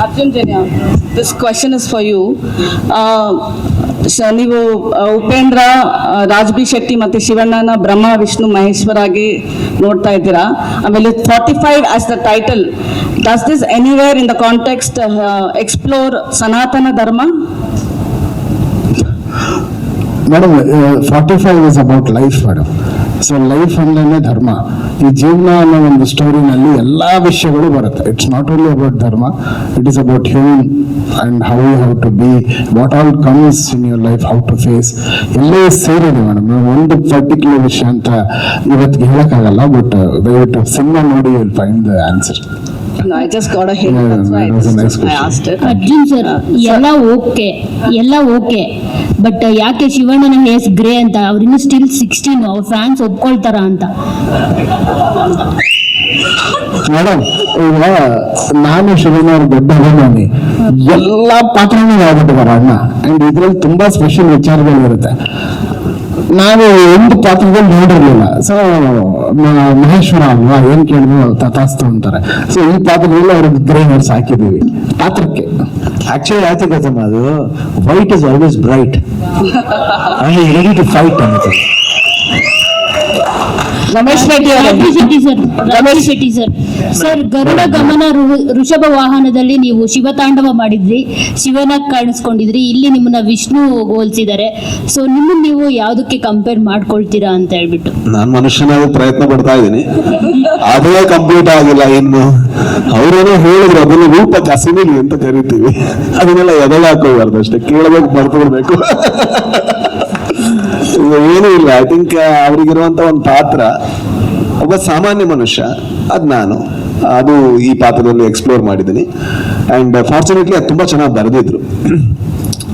Arjun Jenya, this question is for you. ನೀವು ಉಪೇಂದ್ರ, ರಾಜ್ಬಿ ಶೆಟ್ಟಿ ಮತ್ತು ಶಿವಣ್ಣನ ಬ್ರಹ್ಮ ವಿಷ್ಣು ಮಹೇಶ್ವರಾಗಿ ನೋಡ್ತಾ ಇದ್ದೀರಾ. ಆಮೇಲೆ 45 as the title. Does this anywhere in the context explore ಸನಾತನ ಧರ್ಮ? Madam, 45 is about life madam. So life ಅಂದ್ರೆ ಧರ್ಮ. ಈ ಜೀವನ ಅನ್ನೋ ಒಂದು ಸ್ಟೋರಿನಲ್ಲಿ ಎಲ್ಲ ವಿಷಯಗಳು ಬರುತ್ತೆ. It's not only about dharma, it is about human and how you have to be, what all comes in your life, how to face, ಎಲ್ಲೇ ಸೇರಿದೆ ಮೇಡಮ್. ಒಂದು ಪರ್ಟಿಕ್ಯುಲರ್ ವಿಷಯ ಅಂತ ಇವತ್ತಿಗೆ ಹೇಳಕ್ಕಾಗಲ್ಲ, ಬಟ್ ದಯವಿಟ್ಟು ಸಿನಿಮಾ ನೋಡಿ will find the answer. No, I just got a hint. That's why I asked it. Arjun sir, ಎಲ್ಲ ಓಕೆ ಬಟ್ ಯಾಕೆ ಶಿವಣ್ಣನ ಹೇಸ್ ಗ್ರೇ ಅಂತ? ಅವ್ರಿನ್ನು ಸ್ಟಿಲ್ 16, ಅವ್ರ ಫ್ಯಾನ್ಸ್ ಒಪ್ಕೊಳ್ತಾರ ಅಂತ? ಮೇಡಮ್, ಈಗ ನಾನು ಶಿವಣ್ಣ ಅವ್ರ ದೊಡ್ಡ ಅಭಿಮಾನಿ. ಎಲ್ಲ ಪಾತ್ರನೂ ಆಗ್ಬಿಟ್ಟಿದ್ದಾರೆ ಅಣ್ಣ. ಅಂಡ್ ಇದ್ರಲ್ಲಿ ತುಂಬಾ ಸ್ಪೆಷಲ್ ವಿಚಾರಗಳು ಇರುತ್ತೆ. ನಾನು ಒಂದು ಪಾತ್ರದಲ್ಲಿ ನೋಡಿರ್ಲಿಲ್ಲ. ಸೊ ಮಹೇಶ್ವರ ಅಲ್ವಾ, ಏನ್ ಕೇಳಿದ್ರು ತಥಾಸ್ತು ಅಂತಾರೆ. ಸೊ ಈ ಪಾತ್ರದಲ್ಲಿ ಅವ್ರಿಗೆ ಗ್ರೇ ಹೇರ್ಸ್ ಹಾಕಿದೀವಿ ಪಾತ್ರಕ್ಕೆ. ಆಕ್ಚುಲಿ ಆಯ್ತು ಗೊತ್ತಮ್ಮ, ಅದು white is always bright, ready to fight ಅನ್ನತ್ತೆ. ರಮೇಶ್ ಶೆಟ್ಟಿ ಸರ್, ಗರುಡ ಗಮನ ಋಷಭ ವಾಹನದಲ್ಲಿ ನೀವು ಶಿವತಾಂಡವ ಮಾಡಿದ್ರಿ, ಶಿವನಾಗ್ ಕಾಣಿಸ್ಕೊಂಡಿದ್ರಿ. ಇಲ್ಲಿ ನಿಮ್ಮನ್ನ ವಿಷ್ಣು ಹೋಲ್ಸಿದ್ದಾರೆ. ಸೊ ನಿಮ್ಮನ್ನ ನೀವು ಯಾವ್ದಕ್ಕೆ ಕಂಪೇರ್ ಮಾಡ್ಕೊಳ್ತೀರಾ ಅಂತ ಹೇಳ್ಬಿಟ್ಟು? ನಾನು ಮನುಷ್ಯನಾಗಿ ಪ್ರಯತ್ನ ಪಡ್ತಾ ಇದ್ದೀನಿ, ಅದೇ ಕಂಪ್ಲೀಟ್ ಆಗಿಲ್ಲ ಇನ್ನು. ಅವರೇನೋ ಹೇಳಿದ್ರು ಅದನ್ನ ರೂಪಕ್ಕೆ ಅಸಿನಿಲಿ ಅಂತ ಕರಿತೀವಿ, ಅದನ್ನೆಲ್ಲ ಎದೆಗೆ ಹಾಕೋಬಾರ್ದು, ಅಷ್ಟೇ ಕೇಳಬೇಕು, ಬರ್ಕೊಡ್ಬೇಕು. ಏನೂ ಇಲ್ಲ. ಐ ಥಿಂಕ್ ಅವ್ರಿಗಿರುವಂತ ಒಂದು ಪಾತ್ರ, ಒಬ್ಬ ಸಾಮಾನ್ಯ ಮನುಷ್ಯ, ಅದ್ ನಾನು ಅದು ಈ ಪಾತ್ರದಲ್ಲಿ ಎಕ್ಸ್ಪ್ಲೋರ್ ಮಾಡಿದ್ದೀನಿ. ಅಂಡ್ ಫಾರ್ಚುನೇಟ್ಲಿ ಅದು ತುಂಬಾ ಚೆನ್ನಾಗಿ ಬರೆದಿದ್ರು.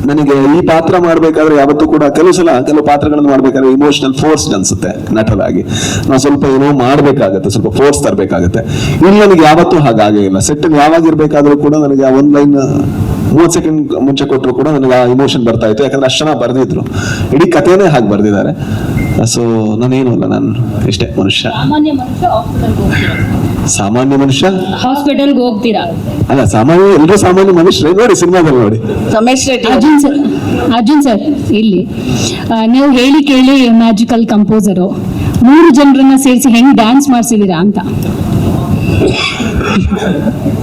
ನನಗೆ ಈ ಪಾತ್ರ ಮಾಡ್ಬೇಕಾದ್ರೆ ಯಾವತ್ತೂ ಕೂಡ ಕೆಲವು ಪಾತ್ರಗಳನ್ನು ಮಾಡ್ಬೇಕಾದ್ರೆ ಇಮೋಷನಲ್ ಫೋರ್ಸ್ ಅನ್ಸುತ್ತೆ ನಟರಾಗಿ. ನಾವು ಸ್ವಲ್ಪ ಏನೋ ಮಾಡ್ಬೇಕಾಗತ್ತೆ, ಸ್ವಲ್ಪ ಫೋರ್ಸ್ ತರಬೇಕಾಗತ್ತೆ. ಇಲ್ಲಿ ನನಗೆ ಯಾವತ್ತೂ ಹಾಗಾಗೇ ಇಲ್ಲ. ಸೆಟ್ಟಲ್ಲಿ ಯಾವಾಗ ಇರ್ಬೇಕಾದ್ರೂ ಕೂಡ ನನಗೆ ಆ ಒಂದ್ ಲೈನ್ 30 ಸೆಕೆಂಡ್ ಮುಂಚೆ ಕೊಟ್ಟರು ಕೂಡ ನನಗೆ ಆ ಇಮೋಷನ್ ಬರ್ತಾ ಇತ್ತು, ಯಾಕಂದ್ರೆ ಅಷ್ಟು ಚೆನ್ನಾಗಿ ಬರ್ದಿದ್ರು. ಇಡೀ ಕಥೆನೇ ಹಾಗೆ ಬರ್ದಿದ್ದಾರೆ. ಸೊ ನಾನೇನು ಅಲ್ಲ, ನಾನು ಇಷ್ಟೇ ಮನುಷ್ಯ, ಸಾಮಾನ್ಯ ಮನುಷ್ಯ. ಹಾಸ್ಪಿಟಲ್ಗೆ ಹೋಗ್ತೀರಾ? ಅಲ್ಲ, ಎಲ್ಲರೂ ಸಾಮಾನ್ಯ ಮನುಷ್ಯರೇ. ನೋಡಿ ಸಿನಿಮಾದಲ್ಲಿ ನೋಡಿ. ರಮೇಶ್ ರೆಡ್ಡಿ. ಅರ್ಜುನ್ ಸರ್, ಇಲ್ಲಿ ನೀವು ಹೇಳಿ ಕೇಳಿ ಮ್ಯಾಜಿಕಲ್ ಕಂಪೋಸರು, 3 ಜನರನ್ನ ಸೇರಿಸಿ ಹೆಂಗ್ ಡ್ಯಾನ್ಸ್ ಮಾಡಿಸಿದೀರಾ ಅಂತ?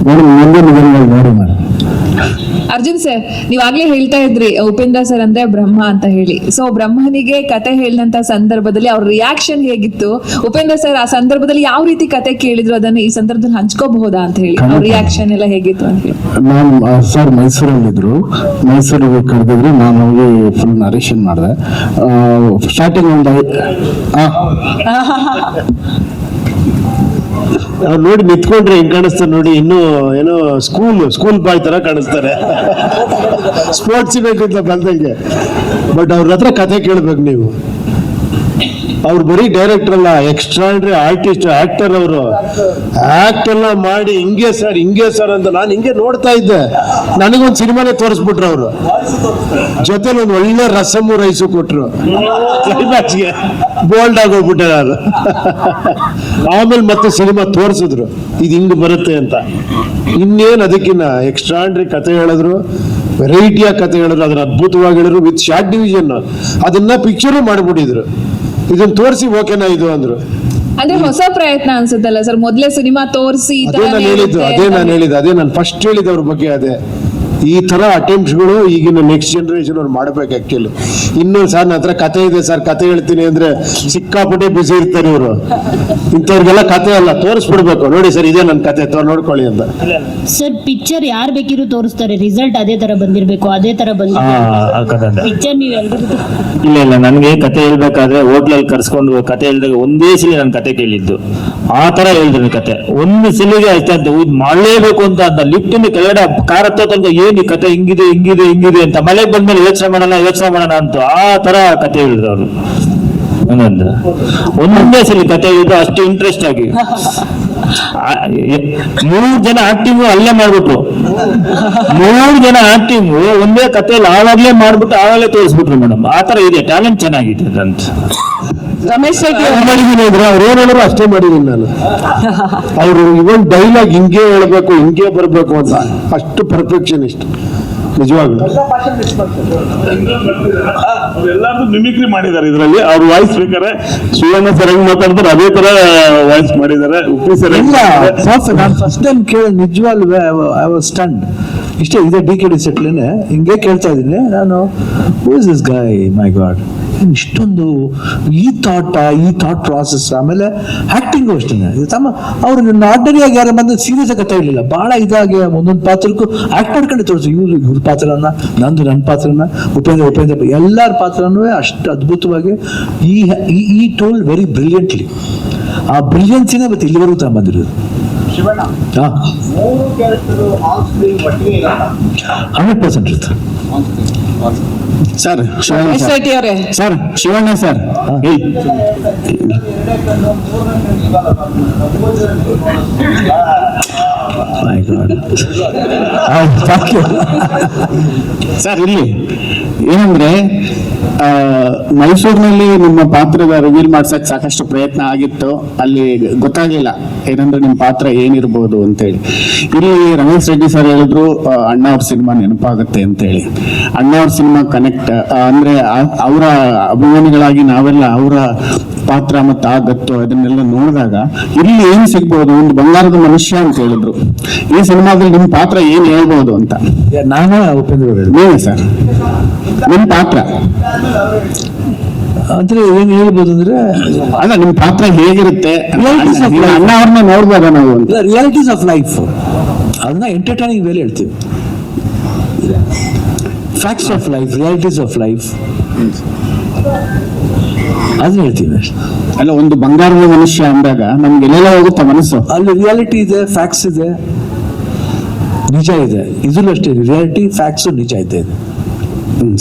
ನೋಡಿ ಮೇಡಮ್. ಅರ್ಜುನ್ ಸರ್, ನೀವಾಗ್ಲೇ ಹೇಳ್ತಾ ಇದ್ರಿ ಉಪೇಂದ್ರ ಸರ್ ಅಂದ್ರೆ ಬ್ರಹ್ಮ ಅಂತ ಹೇಳಿ. ಸೊ ಬ್ರಹ್ಮನಿಗೆ ಕತೆ ಹೇಳಿದಂತ ಸಂದರ್ಭದಲ್ಲಿ ಅವ್ರ ರಿಯಾಕ್ಷನ್ ಹೇಗಿತ್ತು? ಉಪೇಂದ್ರ ಸರ್ ಆ ಸಂದರ್ಭದಲ್ಲಿ ಯಾವ ರೀತಿ ಕತೆ ಕೇಳಿದ್ರು, ಅದನ್ನ ಈ ಸಂದರ್ಭದಲ್ಲಿ ಹಂಚ್ಕೋಬಹುದಾ ಅಂತ ಹೇಳಿ, ಅವ್ರ ರಿಯಾಕ್ಷನ್ ಎಲ್ಲ ಹೇಗಿತ್ತು ಅಂತ ಹೇಳಿ? ನಾನು ಸರ್ ಮೈಸೂರಲ್ಲಿದ್ರು, ಮೈಸೂರಿಗೆ ಕರೆದಿದ್ರು, ನಾನು ಹೋಗಿ ಫುಲ್ ನರೇಷನ್ ಮಾಡಿದೆ. ಸ್ಟಾರ್ಟಿಂಗ್ ಅವ್ರು ನೋಡಿ ನಿಂತ್ಕೊಂಡ್ರೆ ಹೆಂಗ್ ಕಾಣಿಸ್ತಾರೆ ನೋಡಿ, ಇನ್ನು ಏನೋ ಸ್ಕೂಲ್ ಬಾಯ್ ತರ ಕಾಣಿಸ್ತಾರೆ, ಸ್ಪೋರ್ಟ್ಸ್ ಬೇಕಿಂತ ಬಂದಂಗೆ. ಬಟ್ ಅವ್ರ ಹತ್ರ ಕತೆ ಕೇಳ್ಬೇಕು ನೀವು. ಅವ್ರು ಬರೀ ಡೈರೆಕ್ಟರ್ ಅಲ್ಲ, ಎಕ್ಸ್ಟ್ರಾರ್ಡಿನರಿ ಆರ್ಟಿಸ್ಟ್, ಆಕ್ಟರ್. ಅವರು ಆಕ್ಟ್ ಎಲ್ಲ ಮಾಡಿ ಹಿಂಗೆ ಸರ್ ಅಂತ ನಾನು ಹಿಂಗೆ ನೋಡ್ತಾ ಇದ್ದೆ. ನನಗೊಂದು ಸಿನಿಮಾನೇ ತೋರಿಸ್ಬಿಟ್ರು ಅವರು. ಜೊತೆಲಿ ಒಂದು ಒಳ್ಳೆ ರಸಮು ರೈಸು ಕೊಟ್ರು. ಕ್ಲೈಮ್ಯಾಕ್ಸ್ಗೆ ಬೋಲ್ಡ್ ಆಗೋಗ್ಬಿಟ್ಟೆ ನಾನು. ಆಮೇಲೆ ಮತ್ತೆ ಸಿನಿಮಾ ತೋರಿಸಿದ್ರು, ಇದು ಹಿಂಗ್ ಬರುತ್ತೆ ಅಂತ. ಇನ್ನೇನು ಅದಕ್ಕಿನ್ನ ಎಕ್ಸ್ಟ್ರಾರ್ಡಿನರಿ ಕತೆ ಹೇಳಿದ್ರು, ವೆರೈಟಿಯ ಕತೆ ಹೇಳಿದ್ರು, ಅದನ್ನ ಅದ್ಭುತವಾಗಿ ಹೇಳಿದ್ರು, ವಿತ್ ಶಾರ್ಟ್ ಡಿವಿಷನ್. ಅದನ್ನ ಪಿಕ್ಚರು ಮಾಡ್ಬಿಟ್ಟಿದ್ರು. ಇದನ್ನ ತೋರಿಸಿ ಓಕೆನಾ ಇದು ಅಂದ್ರು. ಅಂದ್ರೆ ಹೊಸ ಪ್ರಯತ್ನ ಅನ್ಸುತ್ತಲ್ಲ ಸರ್, ಮೊದ್ಲೇ ಸಿನಿಮಾ ತೋರಿಸಿ ಅದೇ ನಾನು ಫಸ್ಟ್ ಹೇಳಿದ ಅವ್ರ ಬಗ್ಗೆ. ಅದೇ ಈ ತರ ಅಟೆಂಪ್ಟ್ಸ್ಗಳು ಈಗಿನ ನೆಕ್ಸ್ಟ್ ಜನರೇಷನ್ ಅವ್ರು ಮಾಡ್ಬೇಕು. ಆಕ್ಚುಲಿ ಇನ್ನು ಸರ್ ನನ್ನ ಹತ್ರ ಕತೆ ಇದೆ ಸರ್, ಕತೆ ಹೇಳ್ತೀನಿ ಅಂದ್ರೆ ಸಿಕ್ಕಾಪಟ್ಟೆ ಬಿಸಿ ಇರ್ತಾರೆ ಇವರು. ಇಂಥವ್ರಿಗೆಲ್ಲ ಕತೆ ಅಲ್ಲ, ತೋರಿಸ್ಬಿಡ್ಬೇಕು. ನೋಡಿ ಸರ್, ಇದೇ ನನ್ನ ಕತೆ, ನೋಡ್ಕೊಳ್ಳಿ ಅಂತ. ಸರ್, ಪಿಕ್ಚರ್ ಯಾರು ಬೇಕಿದ್ರು ತೋರಿಸ್ತಾರೆ, ರಿಸಲ್ಟ್ ಅದೇ ತರ ಬಂದಿರ್ಬೇಕು, ಅದೇ ತರ ಪಿಕ್ಚರ್ ನೀವು ಇಲ್ಲ, ನನಗೆ ಕತೆ ಹೇಳ್ಬೇಕಾದ್ರೆ ಹೋಟ್ಲಲ್ಲಿ ಕರ್ಸ್ಕೊಂಡು ಕತೆ ಹೇಳಿದಾಗ ಒಂದೇ ಸಲ ನಾನು ಕತೆ ಕೇಳಿದ್ದು. ಆ ತರ ಹೇಳಿದ್ರು ಕತೆ ಒಂದು ಸಿಲಿಗೆ ಅಷ್ಟೇ ಅಂತ ಮಾಡಲೇಬೇಕು ಅಂತ ಲಿಫ್ಟ್ ಕೆಳಗಡೆ ಕಾರ್ ಹತ್ತೋ ತನಕ ಏನ್ ಈ ಕತೆ ಹಿಂಗಿದೆ ಅಂತ ಮಳೆಗೆ ಬಂದ್ಮೇಲೆ ಯೋಚನೆ ಮಾಡೋಣ ಅಂತ ಆ ತರ ಕತೆ ಹೇಳಿದ್ರು ಅವರು. ಒಂದೊಂದೇ ಸಲ ಕತೆ ಹೇಳಿದ್ರು ಅಷ್ಟು ಇಂಟ್ರೆಸ್ಟ್ ಆಗಿ. 3 ಜನ ಆಕ್ಟಿಂಗ್ ಅಲ್ಲೇ ಮಾಡ್ಬಿಟ್ರು. 3 ಜನ ಆಕ್ಟಿಂಗ್ ಒಂದೇ ಕಥೆಯಲ್ಲಿ ಆವಾಗ್ಲೇ ಮಾಡ್ಬಿಟ್ಟು ಆವಾಗಲೇ ತೋರಿಸ್ಬಿಟ್ರು ಮೇಡಮ್. ಆ ತರ ಇದೆ, ಟ್ಯಾಲೆಂಟ್ ಚೆನ್ನಾಗಿದೆ ಅಂತ. ರಮೇಶ್ ಶೆಟ್ಟಿ ಏನ್ ಮಾಡಿದೀನಿ ಅಂದ್ರೆ ಅವ್ರು ಏನ್ ಹೇಳಿದ್ರು ಅಷ್ಟೇ ಮಾಡಿದೀನಿ ನಾನು. ಅವರು ಇವನ್ ಡೈಲಾಗ್ ಹಿಂಗೆ ಹೇಳ್ಬೇಕು ಹಿಂಗೆ ಬರ್ಬೇಕು ಅಂತ ಅಷ್ಟು ಪರ್ಫೆಕ್ಷನಿಸ್ಟ್ ನಿಜವಾಗ್ಲು. ಎಲ್ಲಾರ್ದು ಮಿಮಿಕ್ರಿ ಮಾಡಿದ್ದಾರೆ ಇದರಲ್ಲಿ. ಅವ್ರ ವಾಯ್ಸ್ ಬೇಕಾದ್ರೆ ಶಿವಣ್ಣ ಸರ್ ಹೆಂಗ್ ಮಾತಾಡ್ತಾರೆ ಅದೇ ತರ ವಾಯ್ಸ್ ಮಾಡಿದ್ದಾರೆ. ಉಪ್ಪಿ ಸರ್ ಇಲ್ಲ ನಾನು ಫಸ್ಟ್ ಟೈಮ್ ಕೇಳಿ ನಿಜವಾಗ್ಲೂ ಐ ವಾಸ್ ಸ್ಟಂಡ್. ಇಷ್ಟೇ ಇದೆ DKD ಸೆಟ್ಲೇನೆ ಹಿಂಗೆ ಕೇಳ್ತಾ ಇದ್ದೀನಿ ನಾನು, who is this guy, my god, ಇಷ್ಟೊಂದು ಈ ಥಾಟ್ ಪ್ರಾಸೆಸ್. ಆಮೇಲೆ ಆಕ್ಟಿಂಗು ಅಷ್ಟೇ ತಮ್ಮ ಅವ್ರು ಆರ್ಡಿನರಿಯಾಗಿ ಯಾರು ಬಂದು ಸೀರಿಯಸ್ ಆಗಿ ಕಥೆ ಇರಲಿಲ್ಲ, ಬಹಳ ಇದಾಗಿ ಒಂದೊಂದು ಪಾತ್ರಕ್ಕೂ ಆಕ್ಟ್ ಮಾಡ್ಕೊಂಡು ತೋರಿಸಿ. ಇವ್ರ ಪಾತ್ರನ, ನನ್ನ ಪಾತ್ರನ, ಉಪೇಂದ್ರ ಎಲ್ಲರ ಪಾತ್ರನೂ ಅಷ್ಟು ಅದ್ಭುತವಾಗಿ ಈ ಟೋಲ್ಡ್ ವೆರಿ ಬ್ರಿಲಿಯಂಟ್ಲಿ. ಆ ಬ್ರಿಲಿಯನ್ಸಿನೇ ಮತ್ತೆ ಇಲ್ಲಿವರೆಗೂ ತಗೊಂಬಂದಿರೋದು. 100% ಇರುತ್ತೆ ಸರ್. ರಮೇಶ್ ಶೆಟ್ಟಿ ಅವರೇ, ಸರ್ ಶಿವಣ್ಣ ಸರ್, ಸರ್ ಇಲ್ಲಿ ಏನಂದ್ರೆ ಮೈಸೂರಿನಲ್ಲಿ ನಿಮ್ಮ ಪಾತ್ರದ ರಿವೀಲ್ ಮಾಡ್ಸಕ್ ಸಾಕಷ್ಟು ಪ್ರಯತ್ನ ಆಗಿತ್ತು. ಅಲ್ಲಿ ಗೊತ್ತಾಗ್ಲಿಲ್ಲ ಏನಂದ್ರೆ ನಿಮ್ಮ ಪಾತ್ರ ಏನಿರ್ಬೋದು ಅಂತೇಳಿ. ಇಲ್ಲಿ ರಮೇಶ್ ರೆಡ್ಡಿ ಸರ್ ಹೇಳಿದ್ರು ಅಣ್ಣ ಅವ್ರ ಸಿನಿಮಾ ನೆನಪಾಗುತ್ತೆ ಅಂತೇಳಿ. ಅಣ್ಣ ಅವ್ರ ಸಿನಿಮಾ ಕನೆಕ್ಟ್ ಅಂದ್ರೆ ಅವರ ಅಭಿಮಾನಿಗಳಾಗಿ ನಾವೆಲ್ಲ ಅವರ ಪಾತ್ರ ಮತ್ತು ಆ ಗತ್ತು ಅದನ್ನೆಲ್ಲ ನೋಡಿದಾಗ ಇಲ್ಲಿ ಏನ್ ಸಿಗ್ಬೋದು, ಒಂದು ಬಂಗಾರದ ಮನುಷ್ಯ ಅಂತ ಹೇಳಿದ್ರು. ಈ ಸಿನಿಮಾದಲ್ಲಿ ನಿಮ್ಮ ಪಾತ್ರ ಏನ್ ಹೇಳ್ಬೋದು ಅಂತ. ನಾನೇ ಉಪೇಂದ್ರ ನೀವೇ ಸರ್ ನಿಮ್ಮ ಪಾತ್ರ ಅಂದ್ರೆ ಏನ್ ಹೇಳ್ಬೋದು ಅಂದ್ರೆ ಅಲ್ಲ ನಿಮ್ಮ ಪಾತ್ರ ಹೇಗಿರುತ್ತೆ, ಅಣ್ಣ ಅವ್ರನ್ನ ನೋಡ್ಬೋದ ನಾವು ಅಂತ. ರಿಯಾಲಿಟೀಸ್ ಆಫ್ ಲೈಫ್, ಅದನ್ನ ಎಂಟರ್ಟೈನಿಂಗ್ ವೇಲೆ ಹೇಳ್ತೀವಿ. Facts of life, realities of life ಅದನ್ನ ಹೇಳ್ತೀವಿ. ಅಲ್ಲ ಒಂದು ಬಂಗಾರದ ಮನುಷ್ಯ ಅಂದಾಗ ನಮ್ಗೆ ಎಲ್ಲೆಲ್ಲ ಹೋಗುತ್ತೆ ಮನಸ್ಸು. ಅಲ್ಲಿ ರಿಯಾಲಿಟಿ ಇದೆ, ಫ್ಯಾಕ್ಟ್ಸ್ ಇದೆ, ನಿಜ ಇದೆ. ಇದ್ರಲ್ಲೂ ಅಷ್ಟೇ ರಿಯಾಲಿಟಿ, ಫ್ಯಾಕ್ಟ್ಸ್, ನಿಜ ಇದೆ.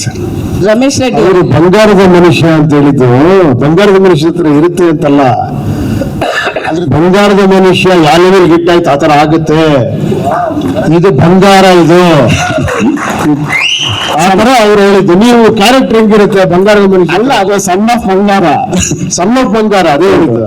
ಸರ್ ರಮೇಶ್ ರೆಡ್ಡಿ ಅವರು ಬಂಗಾರದ ಮನುಷ್ಯ ಅಂತ ಹೇಳಿದ್ದು ಬಂಗಾರದ ಮನುಷ್ಯ ಹತ್ರ ಇರುತ್ತೆ ಅಂತಲ್ಲ. ಅಂದ್ರೆ ಬಂಗಾರದ ಮನುಷ್ಯ ಯಾವ ಲೆವೆಲ್ ಹಿಟ್ ಆಯ್ತು ಆತರ ಆಗುತ್ತೆ. ಇದು ಬಂಗಾರ, ಇದು ಆತರ ಅವ್ರು ಹೇಳಿದ್ದು. ನೀವು ಕ್ಯಾರೆಕ್ಟರ್ ಹೆಂಗಿರುತ್ತೆ ಬಂಗಾರದ ಮನುಷ್ಯ? ಅಲ್ಲ ಅದು ಸಣ್ಣ ಬಂಗಾರ, ಸಣ್ಣ ಬಂಗಾರ ಅದೇ ಹೇಳಿದ್ದು.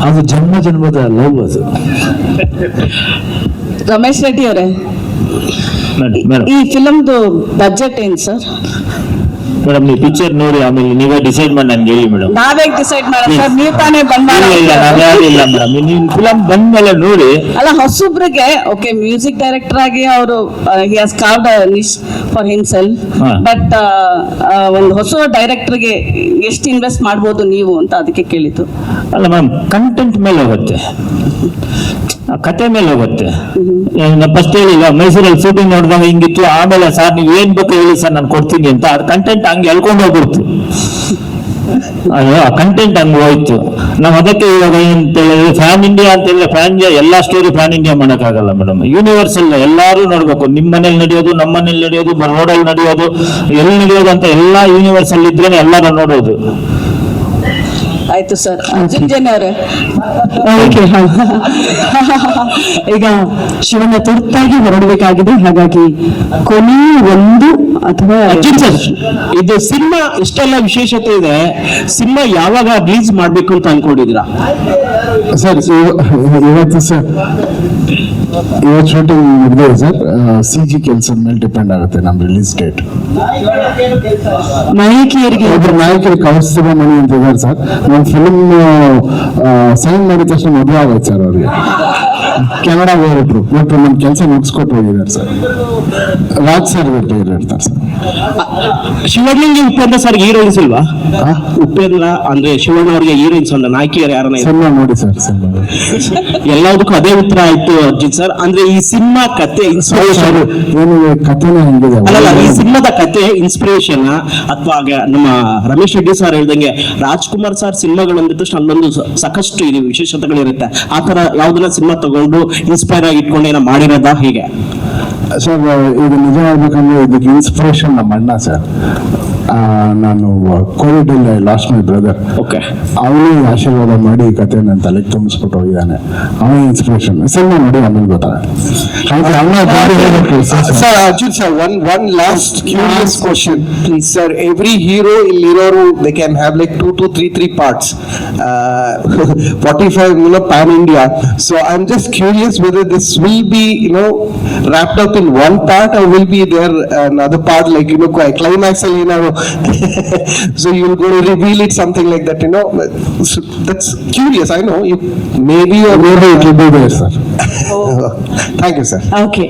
ಅದು ಜನ್ಮದ ಲವ್ ಅದು. ರಮೇಶ್ ರೆಡ್ಡಿ ಅವರೇ, ಮೇಡಮ್ ಈ ಫಿಲಮ್ದು ಬಜೆಟ್ ಏನ್ ಸರ್? ಮೇಡಮ್ ನೀವು ಪಿಕ್ಚರ್ ನೋಡಿ ಆಮೇಲೆ ನೀವೇ ಡಿಸೈಡ್ ಮಾಡಿ ನನ್ಗೆ ಹೇಳಿ ಮೇಡಮ್. ನಾವೇ ಡಿಸೈಡ್ ಮಾಡೋಣ ಸರ್, ನೀವು ತಾನೇ ಬಂಗಾರ. ಇಲ್ಲ ನಾವ್ಯಾರಿಲ್ಲ ಮೇಡಮ್, ನೀವು ಫಿಲಮ್ ಬಂದ್ಮೇಲೆ ನೋಡಿ. ಅಲ್ಲ ಹೊಸಬ್ರಿಗೆ ಓಕೆ, ಮ್ಯೂಸಿಕ್ ಡೈರೆಕ್ಟರ್ ಆಗಿ ಅವರು he has carved a niche for himself. ಹಾ. ಬಟ್ ಒಂದು ಹೊಸ ಡೈರೆಕ್ಟರ್ಗೆ ಎಷ್ಟು ಇನ್ವೆಸ್ಟ್ ಮಾಡ್ಬೋದು ನೀವು ಅಂತ ಅದಕ್ಕೆ ಕೇಳಿದ್ದು. ಅಲ್ಲ ಮೇಡಮ್, ಕಂಟೆಂಟ್ ಮೇಲೆ ಹೋಗುತ್ತೆ, ಕತೆ ಮೇಲೆ ಹೋಗುತ್ತೆ. ಫಸ್ಟ್ ಹೇಳಿಲ್ಲ ಮೈಸೂರಲ್ಲಿ ಶೂಟಿಂಗ್ ನೋಡಿದಾಗ ಹಿಂಗಿತ್ತು, ಆಮೇಲೆ ಸರ್ ನೀವು ಏನ್ ಬೇಕು ಹೇಳಿ ಸರ್ ನಾನು ಕೊಡ್ತೀನಿ ಅಂತ. ಅದು ಕಂಟೆಂಟ್ ಹಂಗೆ ಎಳ್ಕೊಂಡು ಹೋಗ್ಬಿಡ್ತು. ಕಂಟೆಂಟ್ ಹಂಗೆ ಹೋಯ್ತು. ನಾವು ಅದಕ್ಕೆ ಇವಾಗ ಏನಂತ ಹೇಳಿದ್ರೆ ಫ್ಯಾನ್ ಇಂಡಿಯಾ ಅಂತ ಹೇಳಿದ್ರೆ ಫ್ಯಾನ್ ಇಂಡಿಯಾ ಎಲ್ಲಾ ಸ್ಟೋರಿ ಫ್ಯಾನ್ ಇಂಡಿಯಾ ಮಾಡೋಕ್ಕಾಗಲ್ಲ ಮೇಡಮ್. ಯೂನಿವರ್ಸಲ್ ಎಲ್ಲರೂ ನೋಡ್ಬೇಕು. ನಿಮ್ಮ ಮನೇಲಿ ನಡೆಯೋದು, ನಮ್ಮ ಮನೇಲಿ ನಡೆಯೋದು, ರೋಡಲ್ಲಿ ನಡೆಯೋದು, ಎಲ್ಲಿ ನಡೆಯೋದು ಅಂತ ಎಲ್ಲಾ ಯೂನಿವರ್ಸಲ್ ಇದ್ರೇನೆ ಎಲ್ಲರೂ ನೋಡೋದು. ಆಯ್ತು ಸರ್. ಅರ್ಜುನ್ ಜನ್ ಅವರೇ, ಈಗ ಶಿವಣ್ಣ ತುರ್ತಾಗಿ ಹೊರಡಬೇಕಾಗಿದೆ, ಹಾಗಾಗಿ ಕೊನೆ ಒಂದು ಅಥವಾ ಇದು ಸಿನಿಮಾ ಇಷ್ಟೆಲ್ಲ ವಿಶೇಷತೆ ಇದೆ. ಸಿನಿಮಾ ಯಾವಾಗ ರಿಲೀಸ್ ಮಾಡ್ಬೇಕು ಅಂತ ಅನ್ಕೊಂಡಿದ್ದೀರಾ ಸರ್? ಇವತ್ತು ಶೂಟಿಂಗ್ ಮುಗಿದಿದೆ ಸರ್. CG ಕೆಲಸದ ಮೇಲೆ ಡಿಪೆಂಡ್ ಆಗುತ್ತೆ ನಮ್ಮ ರಿಲೀಸ್ ಡೇಟ್. ನಾಯಕಿಯರಿಗೆ ಒಬ್ಬರು ನಾಯಕರು ಕೌಸ್ತುಭ ಮಣಿ ಅಂತ ಇದ್ದಾರೆ ಸರ್. ನಮ್ಮ ಫಿಲ್ಮ್ ಸೈನ್ ಮಾಡಿದ ತಕ್ಷಣ ಮದುವೆ ಆಗೋಯ್ತು ಸರ್ ಅವ್ರಿಗೆ. ಕೆನಡಾ ಹೋಗ್ಬಿಟ್ರು, ಬಟ್ ನಮ್ಮ ಕೆಲಸ ಮುಗಿಸ್ಕೊಟ್ಟು ಹೋಗಿದ್ದಾರೆ ಸರ್. ರಾಜ್ ಸರ್ ಬಿಟ್ಟು ಇರ್ತಾರೆ ಸರ್. ಶಿವಣ್ಣಂಗೆ ಉಪೇಂದ್ರ ಸರ್ ಹೀರೋಯಿನ್ಸ್ ಇಲ್ವಾ? ಉಪೇಂದ್ರ ಅಂದ್ರೆ ಶಿವಣ್ಣ ಅವ್ರಿಗೆ ಹೀರೋಯಿನ್ಸ್ ಅಲ್ಲ, ನಾಯಕಿಯರು ಯಾರನ್ನ? ಸಿನಿಮಾ ನೋಡಿ ಸರ್, ಸಿನಿಮಾ ಎಲ್ಲದಕ್ಕೂ ಅದೇ ಉತ್ತರ ಆಯ್ತು ಅರ್ಜುನ್ ಸರ್. ಅಂದ್ರೆ ಈ ಸಿನಿಮಾ ಕತೆ ಇನ್ಸ್ಪಿರೇಷನ್ ಏನು ಕಥೆನೇ ಹಂಗಿದೆ. ಅಲ್ಲ, ಈ ಸಿನಿಮಾದ ಕತೆ ಇನ್ಸ್ಪಿರೇಷನ್ ಅಥವಾ ನಮ್ಮ ರಮೇಶ್ ರೆಡ್ಡಿ ಸರ್ ಹೇಳ್ದಂಗೆ ರಾಜ್ಕುಮಾರ್ ಸರ್ ಸಿನಿಮಾಗಳು ಅಂದಿದ ತಕ್ಷಣ ಅಲ್ಲೊಂದು ಸಾಕಷ್ಟು ಇದು ವಿಶೇಷತೆಗಳಿರುತ್ತೆ. ಆ ತರ ಯಾವ್ದನ್ನ ಸಿನಿಮಾ ತಗೊಂಡು ಇನ್ಸ್ಪೈರ್ ಆಗಿ ಇಟ್ಕೊಂಡು ಏನೋ ಮಾಡಿರೋದಾ ಹೀಗೆ? ಸರ್ ಇದು ನಿಜ ಹೇಳ್ಬೇಕಂದ್ರೆ ಇದಕ್ಕೆ ಇನ್ಸ್ಪಿರೇಷನ್ ನಮ್ಮ ಅಣ್ಣ ಸರ್. ನಾನು ಕೋವಿಡ್ ಅಲ್ಲಿ I lost my brother. Okay. ಅವನೇ ಆಶೀರ್ವಾದ ಮಾಡಿ ಈ ಕತೆ ನನ್ನ ತಲೆಗೆ ತುಂಬಿಸ್ಬಿಟ್ಟು ಹೋಗಿದ್ದಾನೆ. ಅವನೇ ಇನ್ಸ್ಪಿರೇಷನ್. ಸಿನಿಮಾ ನೋಡಿ ಆಮೇಲೆ ಗೊತ್ತಾಗುತ್ತೆ. Sir, Arjun sir, one last curious question. Please, sir, every hero in Liroru, they can have like 2 to 3 parts. 45, pan India. So I'm just curious whether this will be, wrapped up in one part, or will be there another part, like, climax, so you'll go to reveal it, something like that, So that's curious. I know you maybe or maybe it will be there, sir. Thank you, sir. Okay.